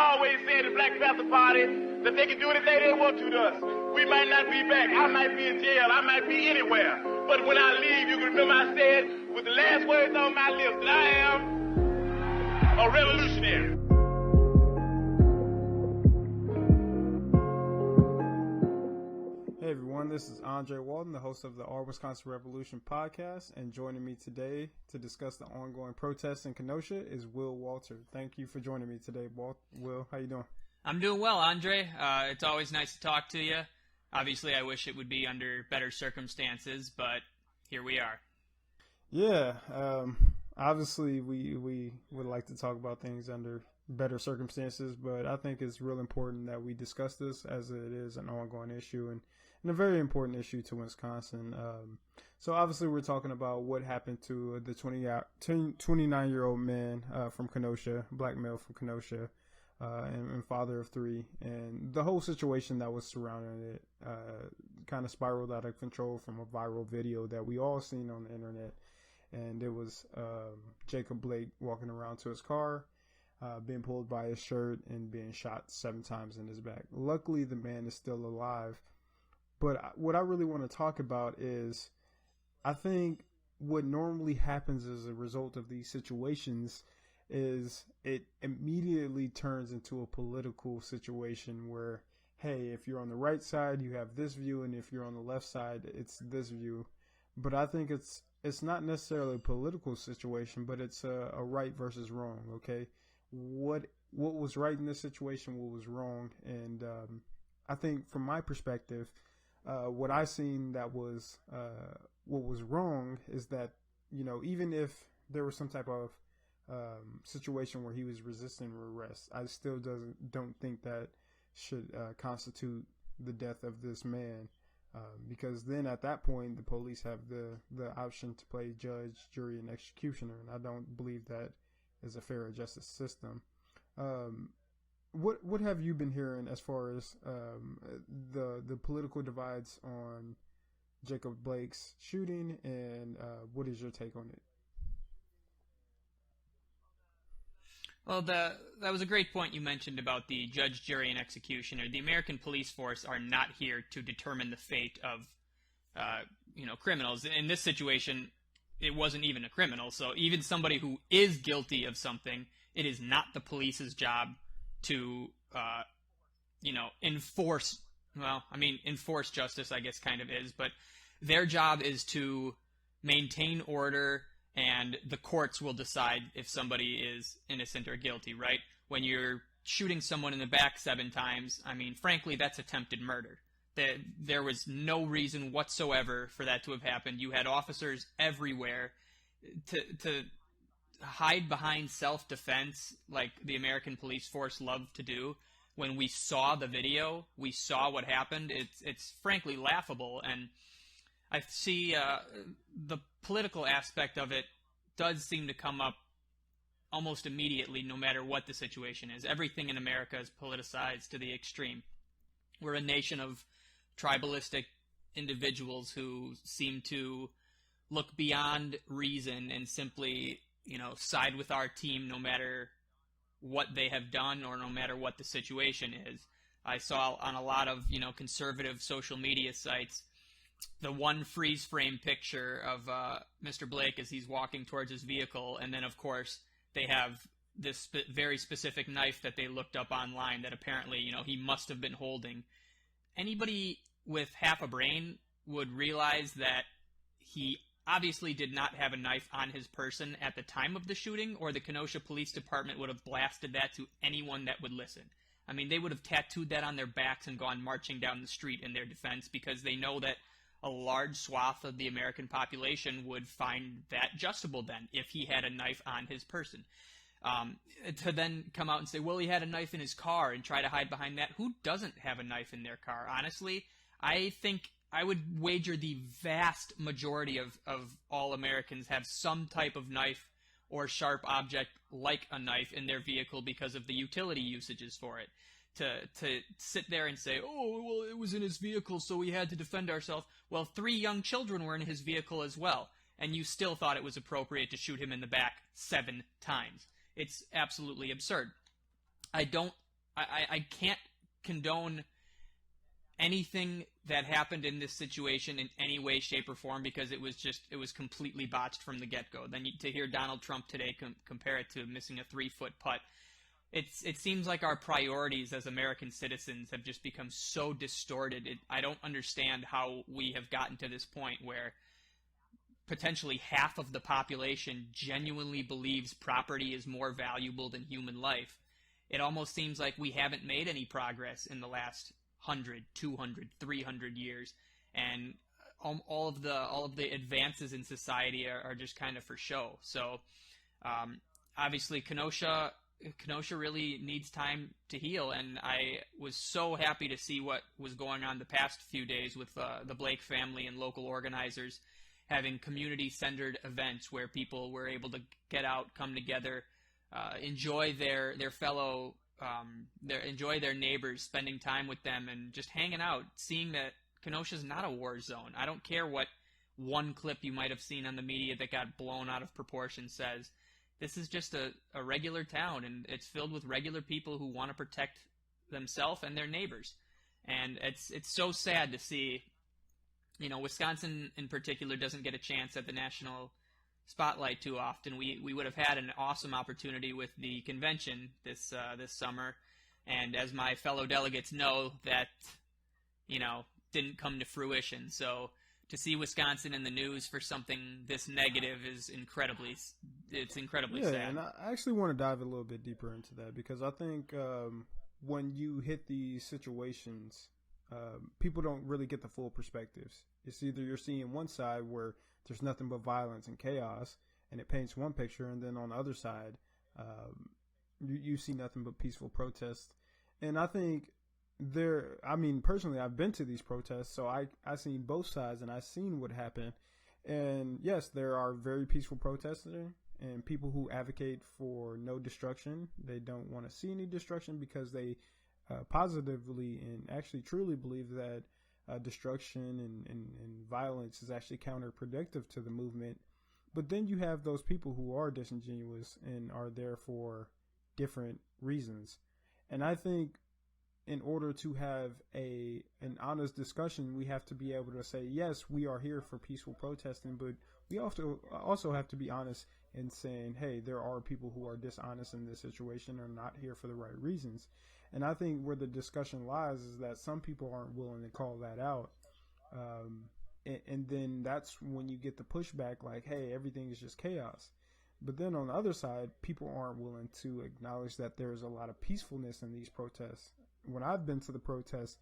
always say in the Black Panther Party that they can do anything they want to us. We might not be back. I might be in jail. I might be anywhere. But when I leave, you can remember I said with the last words on my lips that I am a revolutionary. Hey everyone, this is Andre Walton, the host of the Our Wisconsin Revolution podcast, and joining me today to discuss the ongoing protests in Kenosha is Wil Walter. Thank you for joining me today, Will. How you doing? I'm doing well, Andre. It's always nice to talk to you. Obviously, I wish it would be under better circumstances, but here we are. Yeah, obviously we would like to talk about things under better circumstances, but I think it's real important that we discuss this as it is an ongoing issue and a very important issue to Wisconsin. So obviously we're talking about what happened to the 29-year-old man from Kenosha, black male from Kenosha, and father of three, and the whole situation that was surrounding it kind of spiraled out of control from a viral video that we all seen on the internet. And it was Jacob Blake walking around to his car, being pulled by his shirt and being shot 7 times in his back. Luckily, the man is still alive. But what I really want to talk about is, I think what normally happens as a result of these situations is it immediately turns into a political situation where, hey, if you're on the right side, you have this view, and if you're on the left side, it's this view. But I think it's not necessarily a political situation, but it's a right versus wrong, okay? What was right in this situation, what was wrong, and I think from my perspective, what I seen that was what was wrong is that, you know, even if there was some type of situation where he was resisting arrest, I still don't think that should constitute the death of this man, because then at that point the police have the option to play judge, jury, and executioner, and I don't believe that is a fair justice system. What have you been hearing as far as the political divides on Jacob Blake's shooting, and what is your take on it? Well, that was a great point you mentioned about the judge, jury, and executioner. The American police force are not here to determine the fate of, criminals. In this situation, it wasn't even a criminal. So even somebody who is guilty of something, it is not the police's job to, enforce. Well, I mean, enforce justice, I guess, kind of is, but their job is to maintain order, and the courts will decide if somebody is innocent or guilty, right? When you're shooting someone in the back 7 times, I mean, frankly, that's attempted murder. There was no reason whatsoever for that to have happened. You had officers everywhere to hide behind self-defense like the American police force loved to do. When we saw the video, we saw what happened. It's frankly laughable, and I see the political aspect of it does seem to come up almost immediately no matter what the situation is. Everything in America is politicized to the extreme. We're a nation of tribalistic individuals who seem to look beyond reason and simply, side with our team no matter what they have done or no matter what the situation is. I saw on a lot of, conservative social media sites the one freeze frame picture of Mr. Blake as he's walking towards his vehicle, and then of course they have this very specific knife that they looked up online that apparently he must have been holding. Anybody with half a brain would realize that he obviously did not have a knife on his person at the time of the shooting, or the Kenosha Police Department would have blasted that to anyone that would listen. I mean, they would have tattooed that on their backs and gone marching down the street in their defense, because they know that a large swath of the American population would find that justable then if he had a knife on his person. To then come out and say, well, he had a knife in his car and try to hide behind that. Who doesn't have a knife in their car? Honestly, I think I would wager the vast majority of all Americans have some type of knife or sharp object like a knife in their vehicle because of the utility usages for it. To sit there and say, oh, well, it was in his vehicle, so we had to defend ourselves. Well, 3 young children were in his vehicle as well, and you still thought it was appropriate to shoot him in the back 7 times. It's absolutely absurd. I don't I can't condone anything that happened in this situation in any way, shape, or form, because it was completely botched from the get-go. Then to hear Donald Trump today compare it to missing a 3-foot putt, it seems like our priorities as American citizens have just become so distorted. I don't understand how we have gotten to this point where potentially half of the population genuinely believes property is more valuable than human life. It almost seems like we haven't made any progress in the last 100, 200, 300 years, and all of the advances in society are just kind of for show. So obviously Kenosha really needs time to heal, and I was so happy to see what was going on the past few days with the Blake family and local organizers having community-centered events where people were able to get out, come together, enjoy their fellow, enjoy their neighbors, spending time with them, and just hanging out, seeing that Kenosha's not a war zone. I don't care what one clip you might have seen on the media that got blown out of proportion says. This is just a regular town, and it's filled with regular people who want to protect themselves and their neighbors. And it's so sad to see, Wisconsin in particular doesn't get a chance at the national spotlight too often. We would have had an awesome opportunity with the convention this summer, and as my fellow delegates know, that didn't come to fruition. So to see Wisconsin in the news for something this negative is incredibly sad. And I actually want to dive a little bit deeper into that, because I think when you hit these situations, people don't really get the full perspectives. It's either you're seeing one side where there's nothing but violence and chaos, and it paints one picture, and then on the other side, you see nothing but peaceful protests. And I think personally, I've been to these protests, so I've seen both sides, and I've seen what happened. And yes, there are very peaceful protesters and people who advocate for no destruction. They don't want to see any destruction because they positively and actually truly believe that destruction and violence is actually counterproductive to the movement. But then you have those people who are disingenuous and are there for different reasons. And I think in order to have an honest discussion, we have to be able to say, yes, we are here for peaceful protesting, but we also have to be honest in saying, hey, there are people who are dishonest in this situation or not here for the right reasons. And I think where the discussion lies is that some people aren't willing to call that out. And then that's when you get the pushback like, hey, everything is just chaos. But then on the other side, people aren't willing to acknowledge that there's a lot of peacefulness in these protests. When I've been to the protests,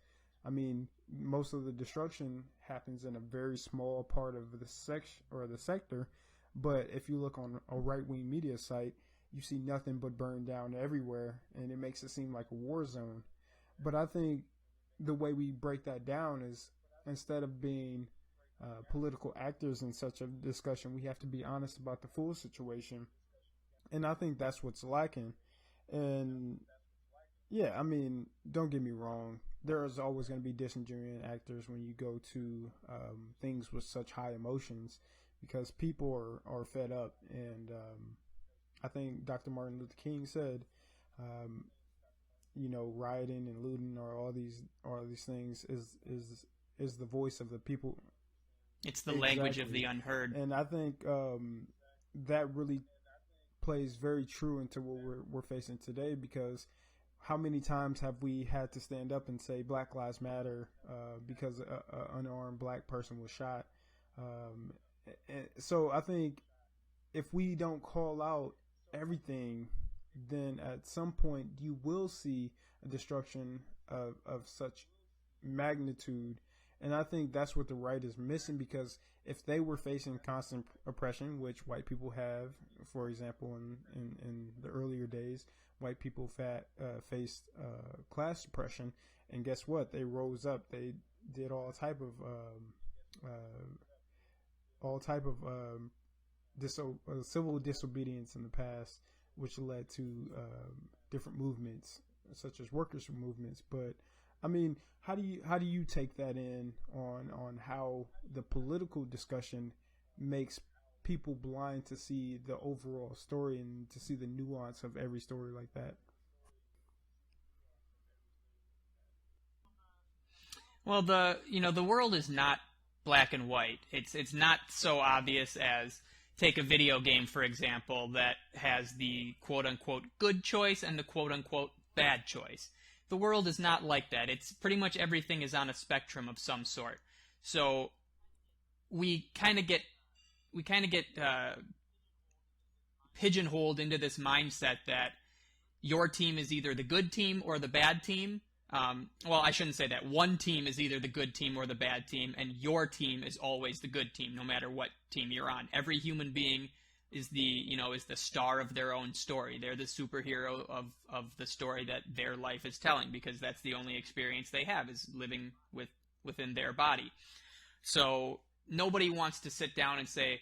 most of the destruction happens in a very small part of the section or the sector. But if you look on a right-wing media site, you see nothing but burned down everywhere, and it makes it seem like a war zone. But I think the way we break that down is, instead of being political actors in such a discussion, we have to be honest about the full situation. And I think that's what's lacking. And yeah, don't get me wrong. There is always going to be disingenuous actors when you go to things with such high emotions, because people are fed up. And I think Dr. Martin Luther King said, rioting and looting or all these things is the voice of the people. It's the language of the unheard. And I think that really plays very true into what we're facing today, because how many times have we had to stand up and say Black Lives Matter because an unarmed black person was shot? So I think if we don't call out everything, then at some point you will see a destruction of such magnitude. And I think that's what the right is missing, because if they were facing constant oppression, which white people have, for example, in the earlier days, white people faced class oppression, and guess what? They rose up. They did all type of civil disobedience in the past, which led to different movements, such as workers' movements. But how do you take that in on how the political discussion makes people blind to see the overall story and to see the nuance of every story like that? Well, the world is not black and white. It's not so obvious as, take a video game, for example, that has the quote-unquote good choice and the quote-unquote bad choice. The world is not like that. It's pretty much everything is on a spectrum of some sort. So we kind of get pigeonholed into this mindset that your team is either the good team or the bad team. Well, I shouldn't say that. One team is either the good team or the bad team, and your team is always the good team, no matter what team you're on. Every human being is the star of their own story. They're the superhero of the story that their life is telling, because that's the only experience they have, is living within their body. So nobody wants to sit down and say,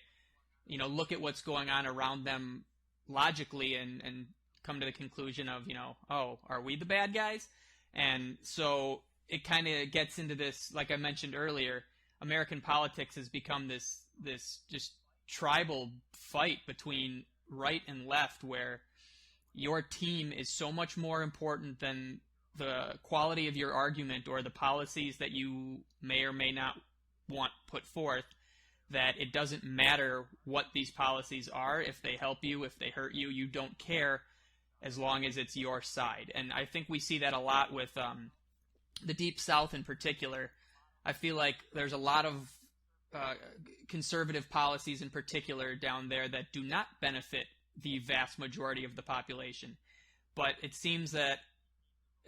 look at what's going on around them logically and come to the conclusion of, oh, are we the bad guys? And so it kind of gets into this, like I mentioned earlier, American politics has become this just tribal fight between right and left, where your team is so much more important than the quality of your argument or the policies that you may or may not want put forth, that it doesn't matter what these policies are. If they help you, if they hurt you, you don't care, as long as it's your side. And I think we see that a lot with the Deep South in particular. I feel like there's a lot of conservative policies in particular down there that do not benefit the vast majority of the population. But it seems that,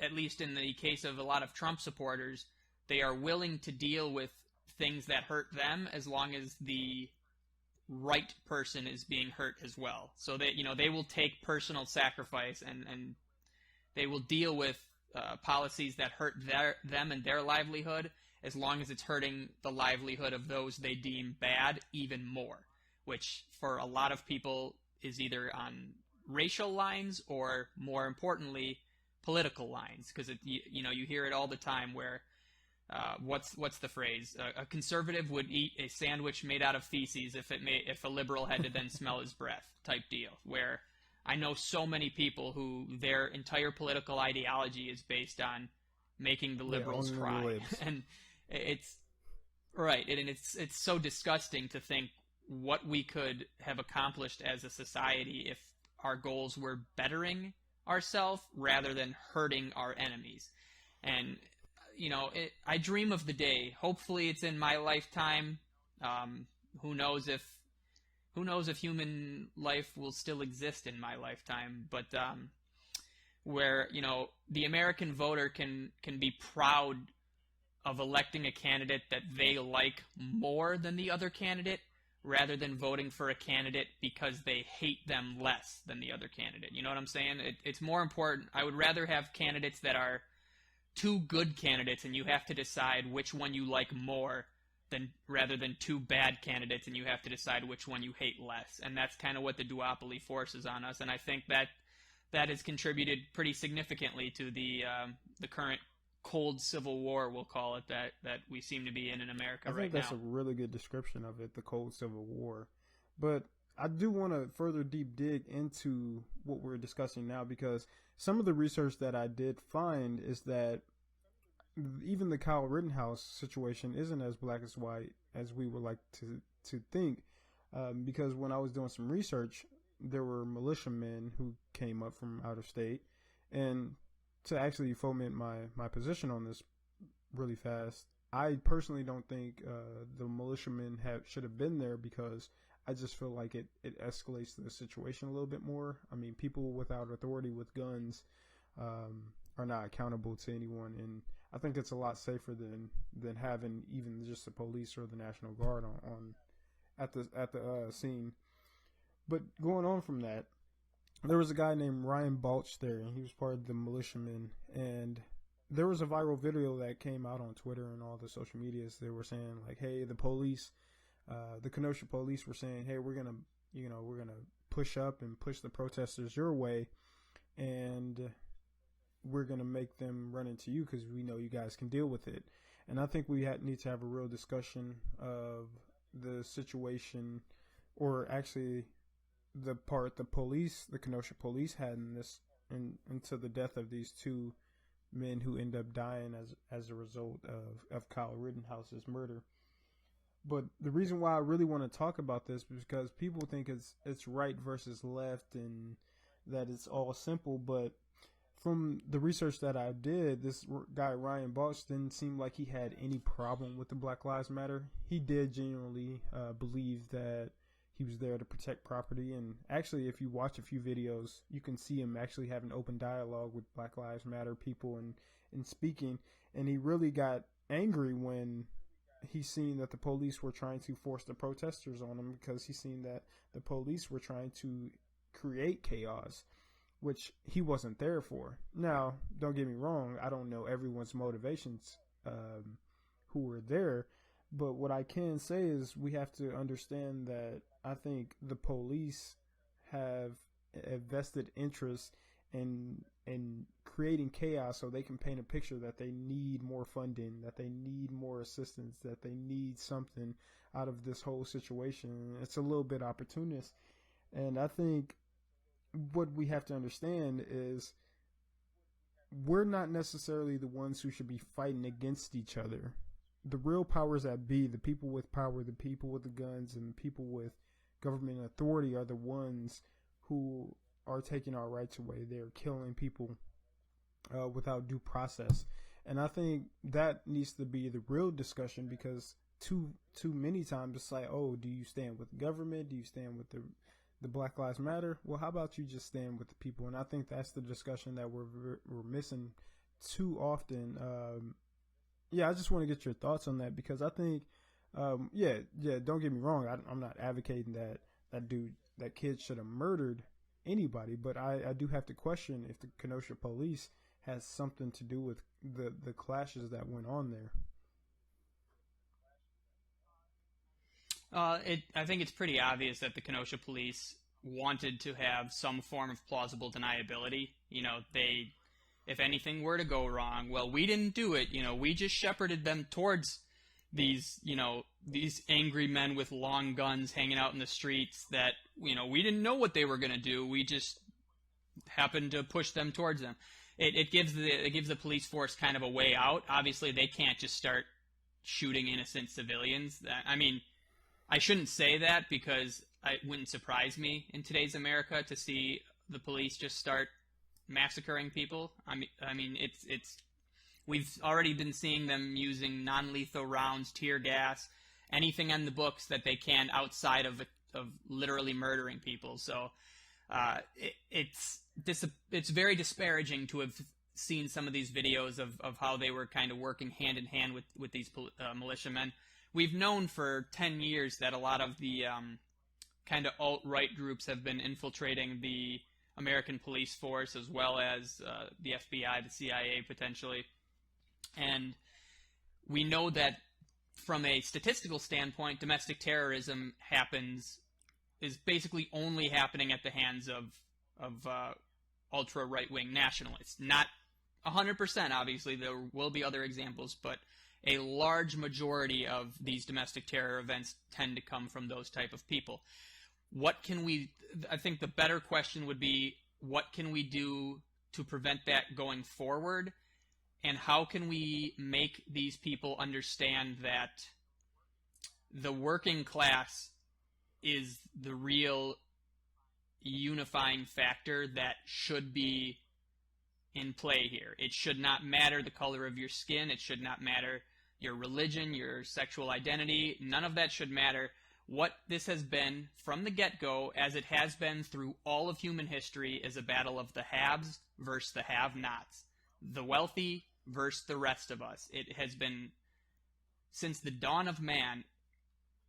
at least in the case of a lot of Trump supporters, they are willing to deal with things that hurt them as long as the right person is being hurt as well. So that, they will take personal sacrifice and they will deal with policies that hurt them and their livelihood, as long as it's hurting the livelihood of those they deem bad even more, which for a lot of people is either on racial lines or, more importantly, political lines. Because you hear it all the time where what's the phrase? A conservative would eat a sandwich made out of feces if a liberal had to then smell his breath, type deal. Where I know so many people who their entire political ideology is based on making the liberals cry, and it's right. And it's so disgusting to think what we could have accomplished as a society if our goals were bettering ourselves rather than hurting our enemies. And I dream of the day. Hopefully, it's in my lifetime. Who knows if human life will still exist in my lifetime? But where the American voter can be proud of electing a candidate that they like more than the other candidate, rather than voting for a candidate because they hate them less than the other candidate. You know what I'm saying? It's more important. I would rather have candidates that are two good candidates and you have to decide which one you like more, rather than two bad candidates and you have to decide which one you hate less. And that's kind of what the duopoly forces on us. And I think that has contributed pretty significantly to the current cold civil war, we'll call it, that we seem to be in America right now. I think that's a really good description of it, the cold civil war. But I do want to further deep dig into what we're discussing now, because some of the research that I did find is that even the Kyle Rittenhouse situation isn't as black as white as we would like to think. Because when I was doing some research, there were militiamen who came up from out of state. And to actually foment my position on this really fast, I personally don't think the militiamen should have been there, because I just feel like it escalates the situation a little bit more. I mean, people without authority with guns are not accountable to anyone, and I think it's a lot safer than having even just the police or the National Guard at the scene. But going on from that, there was a guy named Ryan Balch there, and he was part of the militiamen, and there was a viral video that came out on Twitter and all the social medias. They were saying, like, hey, the police, the Kenosha police were saying, hey, we're gonna push up and push the protesters your way, and we're gonna make them run into you because we know you guys can deal with it. And I think we need to have a real discussion of the situation, or actually the part the Kenosha police had in this, into the death of these two men who end up dying as a result of Kyle Rittenhouse's murder. But the reason why I really want to talk about this is because people think it's right versus left and that it's all simple. But from the research that I did, this guy Ryan Balch didn't seem like he had any problem with the Black Lives Matter. He did genuinely believe that he was there to protect property. And actually, if you watch a few videos, you can see him actually having open dialogue with Black Lives Matter people and speaking. And he really got angry when he seen that the police were trying to force the protesters on him, because he seen that the police were trying to create chaos, which he wasn't there for. Now, don't get me wrong, I don't know everyone's motivations who were there, but what I can say is we have to understand that I think the police have a vested interest in creating chaos so they can paint a picture that they need more funding, that they need more assistance, that they need something out of this whole situation. It's a little bit opportunist. And I think what we have to understand is we're not necessarily the ones who should be fighting against each other. The real powers that be, the people with power, the people with the guns, and the people with government authority are the ones who are taking our rights away. They're killing people without due process. And I think that needs to be the real discussion, because too many times it's like, oh, do you stand with the government? Do you stand with the Black Lives Matter? Well, how about you just stand with the people? And I think that's the discussion that we're missing too often. I just want to get your thoughts on that, because I think, don't get me wrong. I'm not advocating that kids should have murdered anybody, but I do have to question if the Kenosha police has something to do with the clashes that went on there. I think it's pretty obvious that the Kenosha police wanted to have some form of plausible deniability. If anything were to go wrong, well, we didn't do it. We just shepherded them towards these angry men with long guns hanging out in the streets that, we didn't know what they were going to do. We just happened to push them towards them. It gives the police force kind of a way out. Obviously, they can't just start shooting innocent civilians. I shouldn't say that, because it wouldn't surprise me in today's America to see the police just start massacring people. We've already been seeing them using non-lethal rounds, tear gas, anything on the books that they can outside of literally murdering people. So it's very disparaging to have seen some of these videos of how they were kind of working hand in hand with these militiamen. We've known for 10 years that a lot of the kind of alt-right groups have been infiltrating the American police force, as well as the FBI, the CIA potentially. And we know that from a statistical standpoint, domestic terrorism is basically only happening at the hands of ultra right-wing nationalists. Not 100%, obviously. There will be other examples, but a large majority of these domestic terror events tend to come from those type of people. I think the better question would be, what can we do to prevent that going forward? And how can we make these people understand that the working class is the real unifying factor that should be in play here? It should not matter the color of your skin. It should not matter your religion, your sexual identity. None of that should matter. What this has been from the get-go, as it has been through all of human history, is a battle of the haves versus the have-nots. The wealthy versus the rest of us. It has been, since the dawn of man,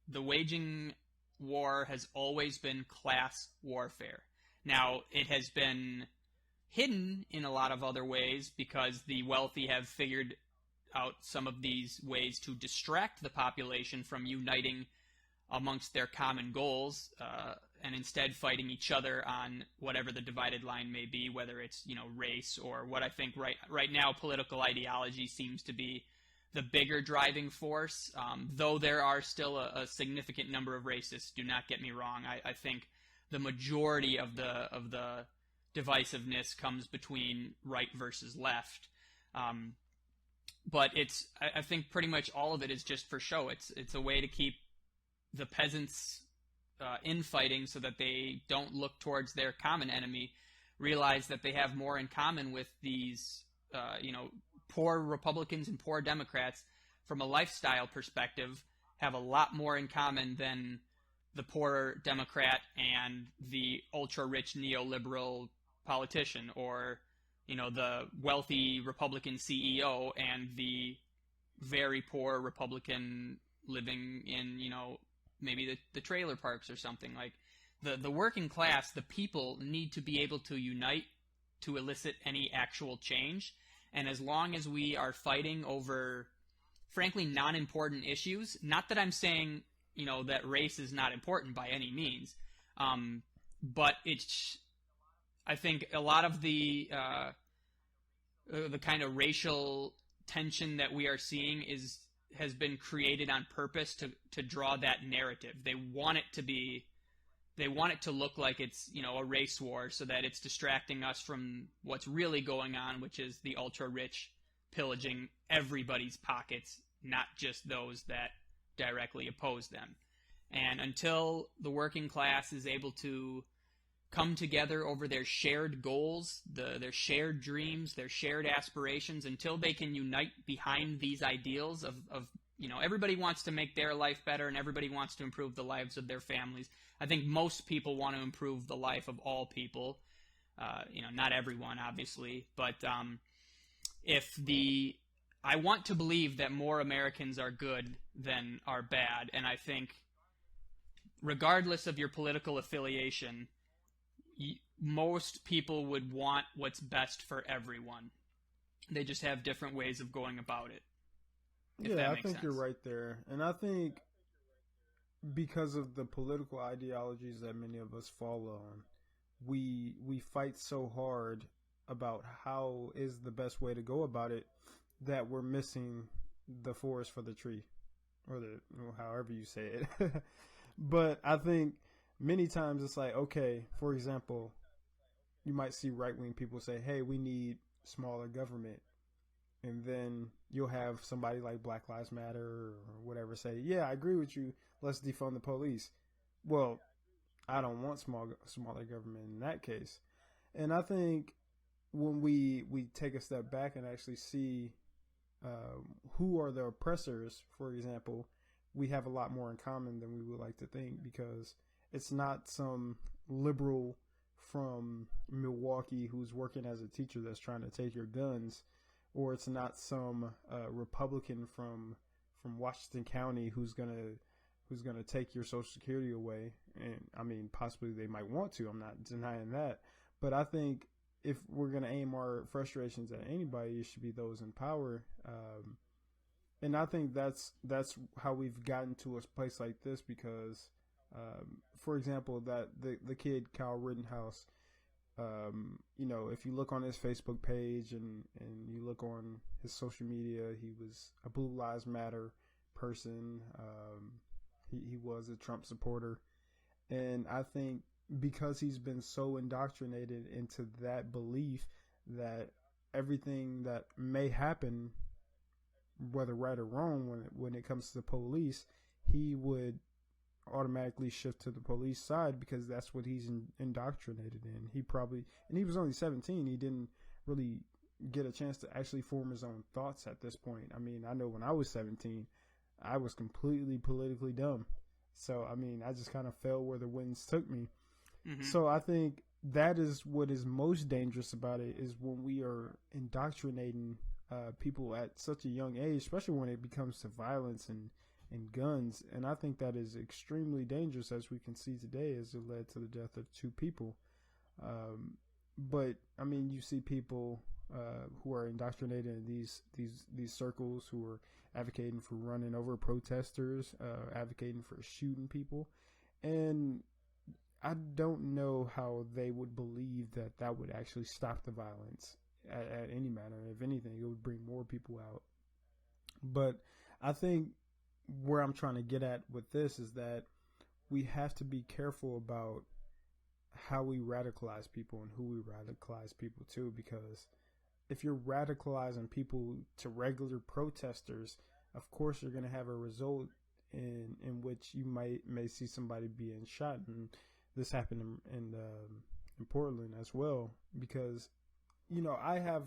the waging war has always been class warfare. Now, it has been hidden in a lot of other ways because the wealthy have figured out some of these ways to distract the population from uniting amongst their common goals, and instead fighting each other on whatever the divided line may be, whether it's race or what I think right now political ideology seems to be the bigger driving force. Though there are still a significant number of racists. Do not get me wrong. I think the majority of the divisiveness comes between right versus left. But I think pretty much all of it is just for show. It's a way to keep the peasants infighting so that they don't look towards their common enemy, realize that they have more in common with these, poor Republicans and poor Democrats from a lifestyle perspective, have a lot more in common than the poor Democrat and the ultra-rich neoliberal politician, or, the wealthy Republican CEO and the very poor Republican living in, maybe the trailer parks or something. Like, the working class, the people, need to be able to unite to elicit any actual change. And as long as we are fighting over, frankly, non-important issues, not that I'm saying, that race is not important by any means, but I think a lot of the kind of racial tension that we are seeing has been created on purpose to draw that narrative. They want it to look like it's, a race war, so that it's distracting us from what's really going on, which is the ultra-rich pillaging everybody's pockets, not just those that directly oppose them. And until the working class is able to come together over their shared goals, their shared dreams, their shared aspirations, until they can unite behind these ideals of everybody wants to make their life better and everybody wants to improve the lives of their families. I think most people want to improve the life of all people. Not everyone, obviously, but I want to believe that more Americans are good than are bad, and I think regardless of your political affiliation, most people would want what's best for everyone. They just have different ways of going about it. Yeah, I think sense. You're right there. And I think because of the political ideologies that many of us fall on, we fight so hard about how is the best way to go about it that we're missing the forest for the tree, or however you say it. But I think many times it's like, okay, for example, you might see right-wing people say, hey, we need smaller government. And then you'll have somebody like Black Lives Matter or whatever say, yeah, I agree with you. Let's defund the police. Well, I don't want smaller government in that case. And I think when we take a step back and actually see who are the oppressors, for example, we have a lot more in common than we would like to think, because it's not some liberal from Milwaukee who's working as a teacher that's trying to take your guns, or it's not some Republican from Washington County who's gonna take your Social Security away. And I mean, possibly they might want to. I'm not denying that, but I think if we're gonna aim our frustrations at anybody, it should be those in power. And I think that's how we've gotten to a place like this, because, for example, that the kid Kyle Rittenhouse. If you look on his Facebook page and you look on his social media, he was a Blue Lives Matter person. He was a Trump supporter. And I think because he's been so indoctrinated into that belief that everything that may happen, whether right or wrong, when it comes to the police, he would automatically shift to the police side because that's what he's indoctrinated in. He was only 17. He didn't really get a chance to actually form his own thoughts at this point. I mean, I know when I was 17, I was completely politically dumb. So, I mean, I just kind of fell where the winds took me. Mm-hmm. So I think that is what is most dangerous about it, is when we are indoctrinating people at such a young age, especially when it becomes to violence and guns. And I think that is extremely dangerous, as we can see today, as it led to the death of 2 people. But I mean, you see people who are indoctrinated in these circles, who are advocating for running over protesters, advocating for shooting people, and I don't know how they would believe that would actually stop the violence at any manner. If anything, it would bring more people out. But I think where I'm trying to get at with this is that we have to be careful about how we radicalize people and who we radicalize people to, because if you're radicalizing people to regular protesters, of course you're going to have a result in which you may see somebody being shot. And this happened in Portland as well, because I have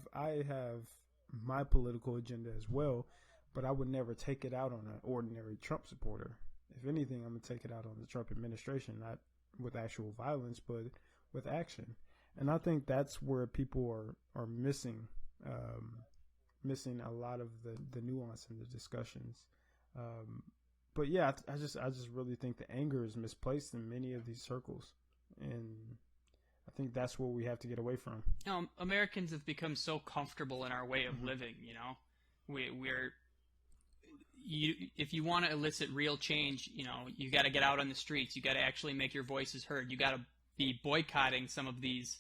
my political agenda as well, but I would never take it out on an ordinary Trump supporter. If anything, I'm going to take it out on the Trump administration, not with actual violence, but with action. And I think that's where people are missing a lot of the nuance in the discussions. But yeah, I just really think the anger is misplaced in many of these circles, and I think that's what we have to get away from. Americans have become so comfortable in our way of living. If you want to elicit real change, you got to get out on the streets. You got to actually make your voices heard. You got to be boycotting some of these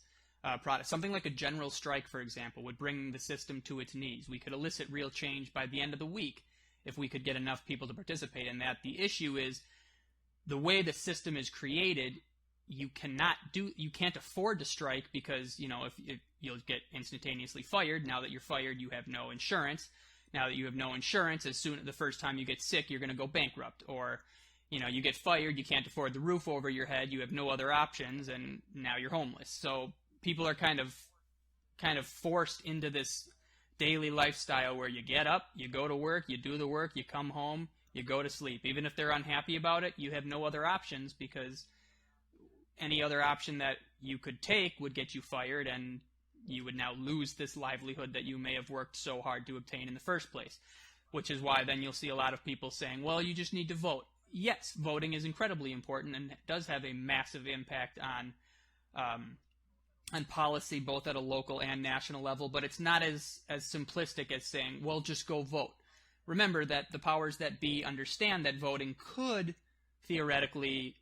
products. Something like a general strike, for example, would bring the system to its knees. We could elicit real change by the end of the week if we could get enough people to participate in that. The issue is the way the system is created. You can't afford to strike because, if you'll get instantaneously fired. Now that you're fired, you have no insurance. Now that you have no insurance, the first time you get sick, you're going to go bankrupt. Or, you get fired, you can't afford the roof over your head, you have no other options, and now you're homeless. So people are kind of forced into this daily lifestyle where you get up, you go to work, you do the work, you come home, you go to sleep. Even if they're unhappy about it, you have no other options, because any other option that you could take would get you fired, and you would now lose this livelihood that you may have worked so hard to obtain in the first place. Which is why then you'll see a lot of people saying, well, you just need to vote. Yes, voting is incredibly important and does have a massive impact on policy, both at a local and national level, but it's not as simplistic as saying, well, just go vote. Remember that the powers that be understand that voting could theoretically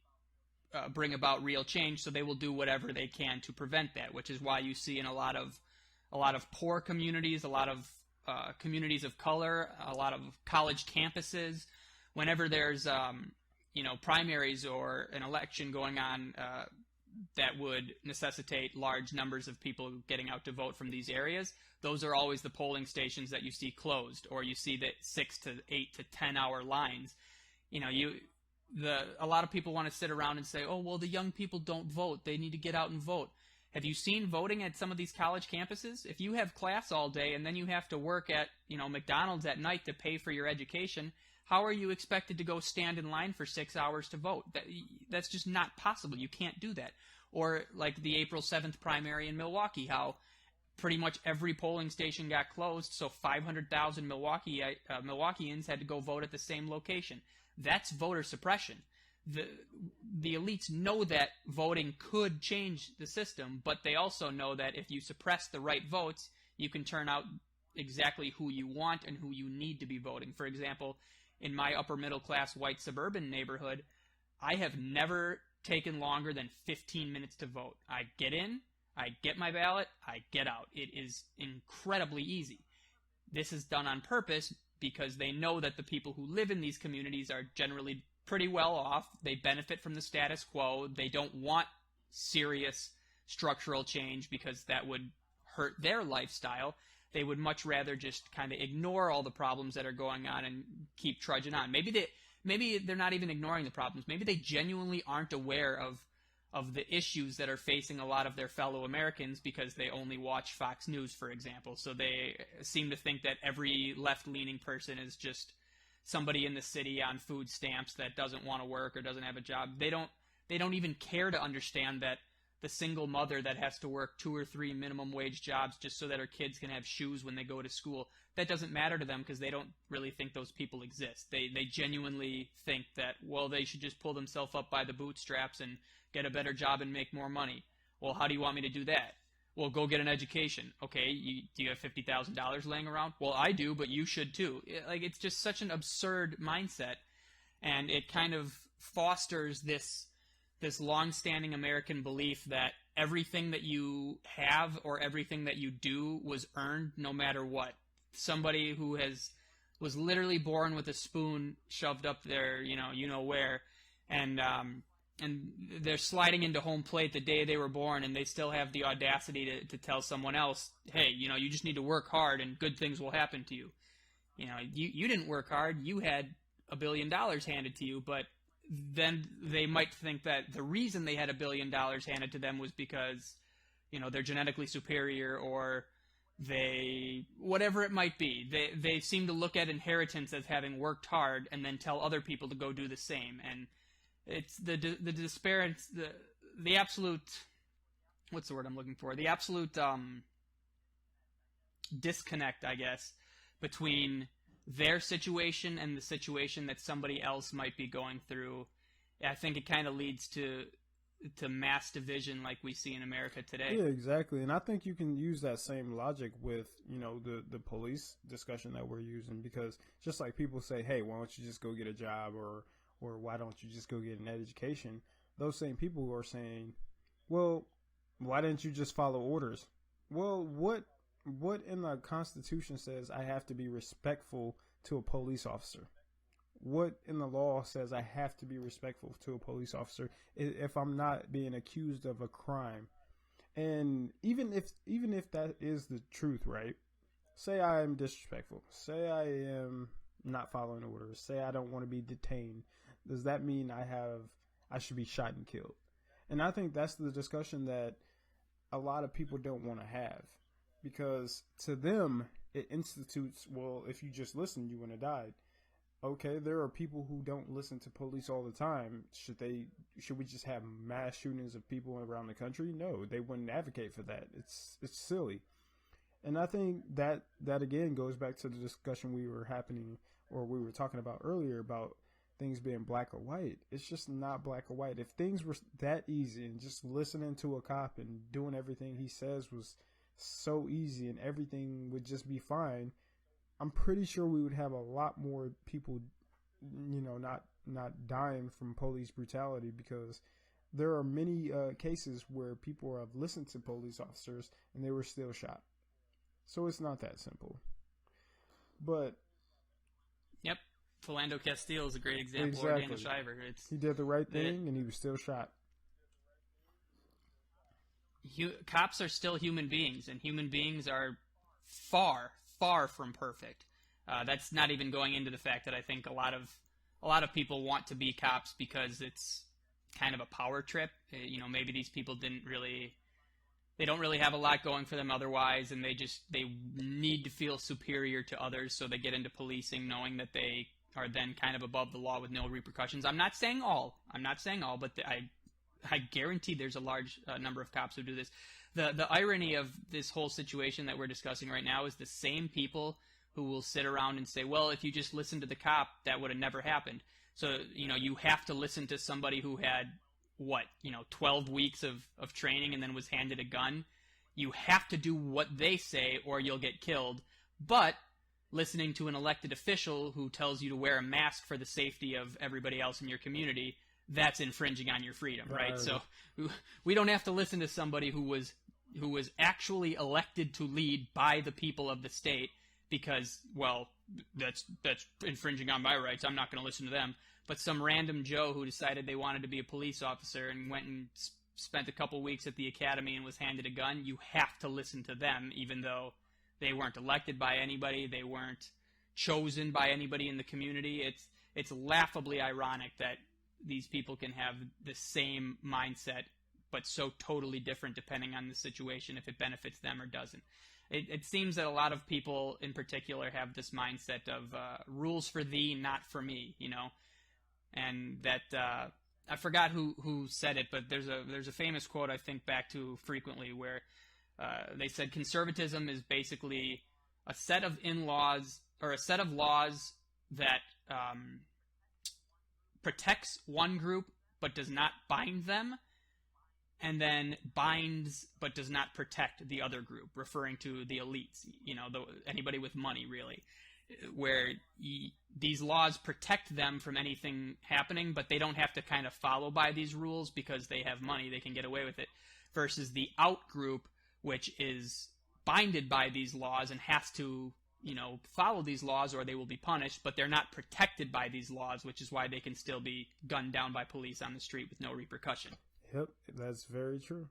bring about real change, so they will do whatever they can to prevent that, which is why you see in a lot of poor communities, a lot of communities of color, a lot of college campuses, whenever there's primaries or an election going on that would necessitate large numbers of people getting out to vote from these areas, those are always the polling stations that you see closed, or you see that 6 to 8 to 10 hour lines. A lot of people want to sit around and say, oh, well, the young people don't vote. They need to get out and vote. Have you seen voting at some of these college campuses? If you have class all day and then you have to work at, McDonald's at night to pay for your education, how are you expected to go stand in line for 6 hours to vote? That's just not possible. You can't do that. Or like the April 7th primary in Milwaukee, how pretty much every polling station got closed, so 500,000 Milwaukeeans had to go vote at the same location. That's voter suppression. The elites know that voting could change the system, but they also know that if you suppress the right votes, you can turn out exactly who you want and who you need to be voting. For example, in my upper middle class white suburban neighborhood, I have never taken longer than 15 minutes to vote. I get in, I get my ballot, I get out. It is incredibly easy. This is done on purpose because they know that the people who live in these communities are generally pretty well off. They benefit from the status quo. They don't want serious structural change because that would hurt their lifestyle. They would much rather just kind of ignore all the problems that are going on and keep trudging on. Maybe they're not even ignoring the problems. Maybe they genuinely aren't aware of the issues that are facing a lot of their fellow Americans because they only watch Fox News, for example. So they seem to think that every left-leaning person is just somebody in the city on food stamps that doesn't want to work or doesn't have a job. They don't even care to understand that the single mother that has to work 2 or 3 minimum wage jobs just so that her kids can have shoes when they go to school, that doesn't matter to them because they don't really think those people exist. They genuinely think that, well, they should just pull themselves up by the bootstraps and get a better job and make more money. Well, how do you want me to do that? Well, go get an education. Okay, do you have $50,000 laying around? Well, I do, but you should too. It's just such an absurd mindset, and it kind of fosters this long-standing American belief that everything that you have or everything that you do was earned no matter what. Somebody who was literally born with a spoon shoved up there, you know where, and and they're sliding into home plate the day they were born, and they still have the audacity to tell someone else, hey, you just need to work hard and good things will happen to you. You didn't work hard. You had $1 billion handed to you, but then they might think that the reason they had $1 billion handed to them was because, they're genetically superior, or whatever it might be. They seem to look at inheritance as having worked hard and then tell other people to go do the same. And it's the disparity, the absolute, what's the word I'm looking for? The absolute disconnect, I guess, between their situation and the situation that somebody else might be going through. I think it kind of leads to mass division like we see in America today. Yeah, exactly. And I think you can use that same logic with, the police discussion that we're using, because just like people say, hey, why don't you just go get a job, or why don't you just go get an education? Those same people who are saying, well, why didn't you just follow orders? Well, what in the Constitution says I have to be respectful to a police officer? What in the law says I have to be respectful to a police officer if I'm not being accused of a crime? And even if that is the truth, right? Say I am disrespectful. Say I am not following orders. Say I don't want to be detained. Does that mean I should be shot and killed? And I think that's the discussion that a lot of people don't want to have, because to them it institutes, well, if you just listened, you wouldn't have died. Okay, there are people who don't listen to police all the time. Should we just have mass shootings of people around the country? No, they wouldn't advocate for that. It's silly. And I think that again goes back to the discussion we were talking about earlier about things being black or white. It's just not black or white. If things were that easy and just listening to a cop and doing everything he says was so easy and everything would just be fine, I'm pretty sure we would have a lot more people, not dying from police brutality, because there are many cases where people have listened to police officers and they were still shot. So it's not that simple. But yep, Philando Castile is a great example. Exactly. Or Daniel Shiver. He did the right thing and he was still shot. Cops are still human beings, and human beings are far from perfect. That's not even going into the fact that I think a lot of people want to be cops because it's kind of a power trip. Maybe these people they don't really have a lot going for them otherwise, and they need to feel superior to others, so they get into policing knowing that they are then kind of above the law with no repercussions. I'm not saying all, but I guarantee there's a large number of cops who do this. The irony of this whole situation that we're discussing right now is the same people who will sit around and say, well, if you just listened to the cop, that would have never happened. So, you have to listen to somebody who had, 12 weeks of training and then was handed a gun. You have to do what they say or you'll get killed. But listening to an elected official who tells you to wear a mask for the safety of everybody else in your community, that's infringing on your freedom, right? So we don't have to listen to somebody who was actually elected to lead by the people of the state because, well, that's infringing on my rights. I'm not going to listen to them. But some random Joe who decided they wanted to be a police officer and went and spent a couple weeks at the academy and was handed a gun, you have to listen to them, even though they weren't elected by anybody, they weren't chosen by anybody in the community. It's laughably ironic that these people can have the same mindset, but so totally different depending on the situation, if it benefits them or doesn't. It seems that a lot of people in particular have this mindset of rules for thee, not for me, and that I forgot who said it, but there's a famous quote I think back to frequently where they said conservatism is basically a set of laws that protects one group but does not bind them, and then binds but does not protect the other group, referring to the elites, anybody with money, really, where these laws protect them from anything happening, but they don't have to kind of follow by these rules because they have money, they can get away with it, versus the out group, which is binded by these laws and has to follow these laws or they will be punished, but they're not protected by these laws, which is why they can still be gunned down by police on the street with no repercussion. Yep, that's very true.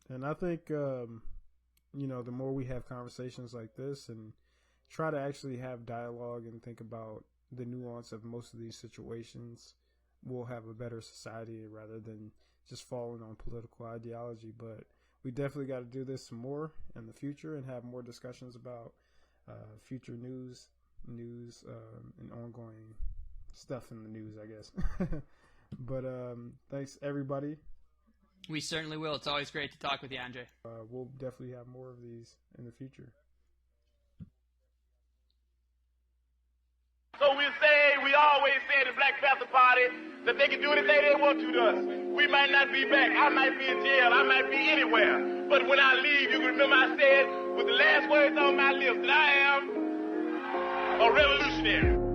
And I think, the more we have conversations like this and try to actually have dialogue and think about the nuance of most of these situations, we'll have a better society rather than just falling on political ideology. But we definitely got to do this some more in the future and have more discussions about future news and ongoing stuff in the news, I guess. But thanks, everybody. We certainly will. It's always great to talk with you, Andre. We'll definitely have more of these in the future. So we always say the Black Panther Party that they can do anything they want to us. We might not be back. I might be in jail. I might be anywhere. But when I leave, you can remember I said with the last words on my lips that I am a revolutionary.